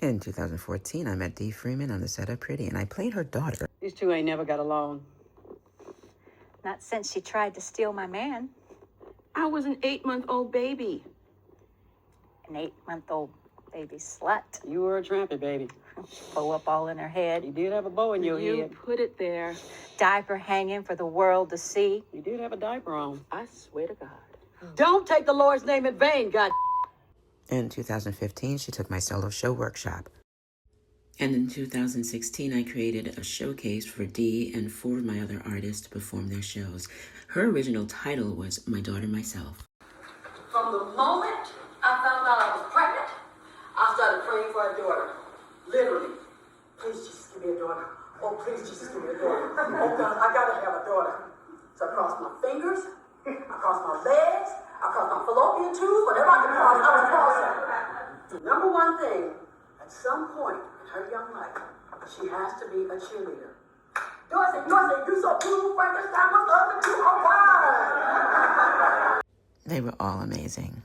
In 2014, I met Dee Freeman on the set of Pretty, and I played her daughter. These two ain't never got along. Not since she tried to steal my man. I was an 8-month-old baby. An 8-month-old baby slut. You were a trampy baby. Bow up all in her head. You did have a bow in your head. You put it there. Diaper hanging for the world to see. You did have a diaper on. I swear to God. Don't take the Lord's name in vain, God. In 2015, she took my solo show workshop. And in 2016, I created a showcase for Dee and 4 of my other artists to perform their shows. Her original title was My Daughter Myself. From the moment I found out I was pregnant, I started praying for a daughter. Literally. Please, Jesus, give me a daughter. Oh, please, Jesus, give me a daughter. Oh, God, I gotta have a daughter. So I crossed my fingers, I crossed my legs, I crossed my fallopian tubes, whatever I could cross, I would cross it. Number one thing, at some point in her young life, she has to be a cheerleader. Dorsey, you so blue, Frankenstein must love me too. Oh, wow. They were all amazing.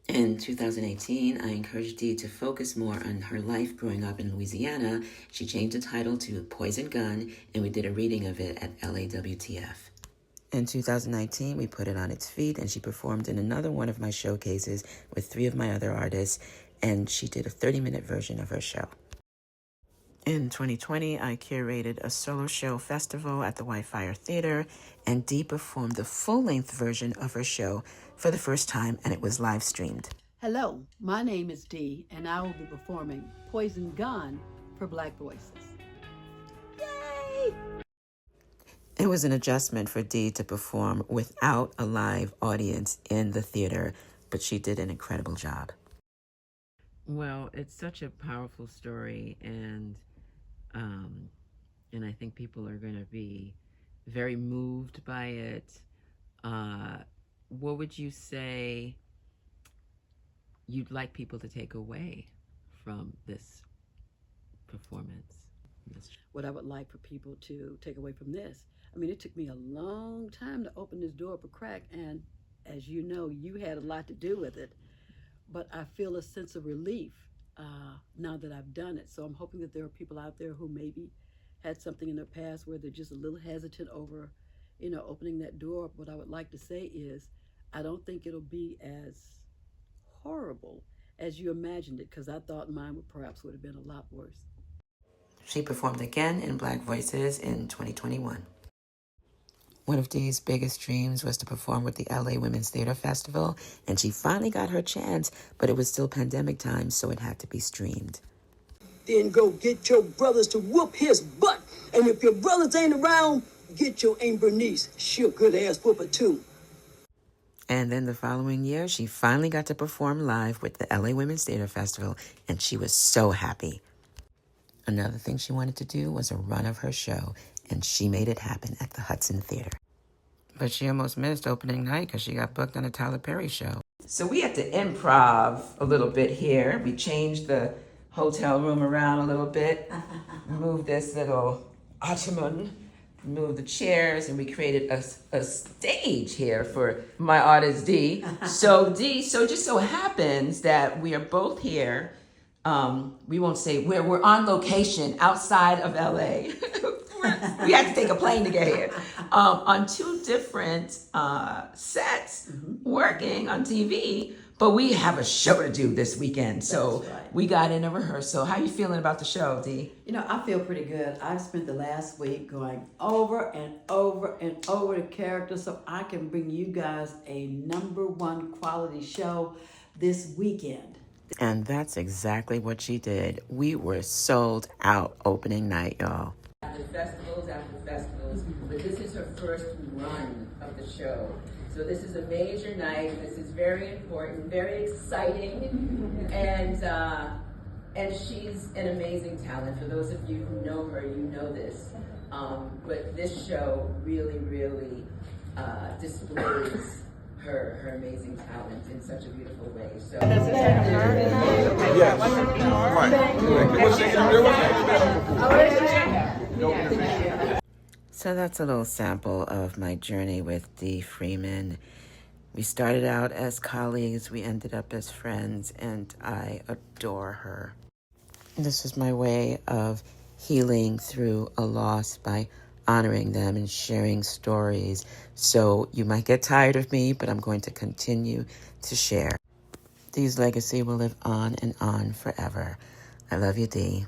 In 2018, I encouraged Dee to focus more on her life growing up in Louisiana. She changed the title to Poison Gun, and we did a reading of it at LAWTF. In 2019, we put it on its feet, and she performed in another one of my showcases with 3 of my other artists, and she did a 30-minute version of her show. In 2020, I curated a solo show festival at the Whitefire Theater, and Dee performed the full-length version of her show for the first time, and it was live streamed. Hello, my name is Dee, and I will be performing Poison Gun for Black Voices. Yay! It was an adjustment for Dee to perform without a live audience in the theater, but she did an incredible job. Well, it's such a powerful story, and I think people are going to be very moved by it. What would you say you'd like people to take away from this performance? What I would like for people to take away from this, I mean, it took me a long time to open this door up a crack, and as you know, you had a lot to do with it, but I feel a sense of relief now that I've done it. So I'm hoping that there are people out there who maybe had something in their past where they're just a little hesitant over, opening that door. What I would like to say is, I don't think it'll be as horrible as you imagined it, because I thought mine would have been a lot worse. She performed again in Black Voices in 2021. One of Dee's biggest dreams was to perform with the LA Women's Theater Festival, and she finally got her chance, but it was still pandemic time, so it had to be streamed. Then go get your brothers to whoop his butt. And if your brothers ain't around, get your Aunt Bernice. She a good ass whooper too. And then the following year, she finally got to perform live with the LA Women's Theater Festival, and she was so happy. Another thing she wanted to do was a run of her show, and she made it happen at the Hudson Theater. But she almost missed opening night because she got booked on a Tyler Perry show. So we had to improv a little bit here. We changed the hotel room around a little bit, moved this little ottoman, moved the chairs, and we created a stage here for my artist Dee. So Dee, so just so happens that we are both here. We won't say where, we're on location outside of LA. We had to take a plane to get here. On 2 different sets, working on TV, but we have a show to do this weekend. So we got in a rehearsal. How you feeling about the show, Dee? I feel pretty good. I've spent the last week going over and over and over the characters so I can bring you guys a #1 quality show this weekend. And that's exactly what she did. We were sold out opening night, y'all. After festivals, but this is her first run of the show. So this is a major night. This is very important, very exciting, and she's an amazing talent. For those of you who know her, you know this. But this show really, really displays her amazing talent in such a beautiful way. So So that's a little sample of my journey with Dee Freeman. We started out as colleagues, we ended up as friends, and I adore her. This is my way of healing through a loss by honoring them and sharing stories. So you might get tired of me, but I'm going to continue to share. Dee's legacy will live on and on forever. I love you, Dee.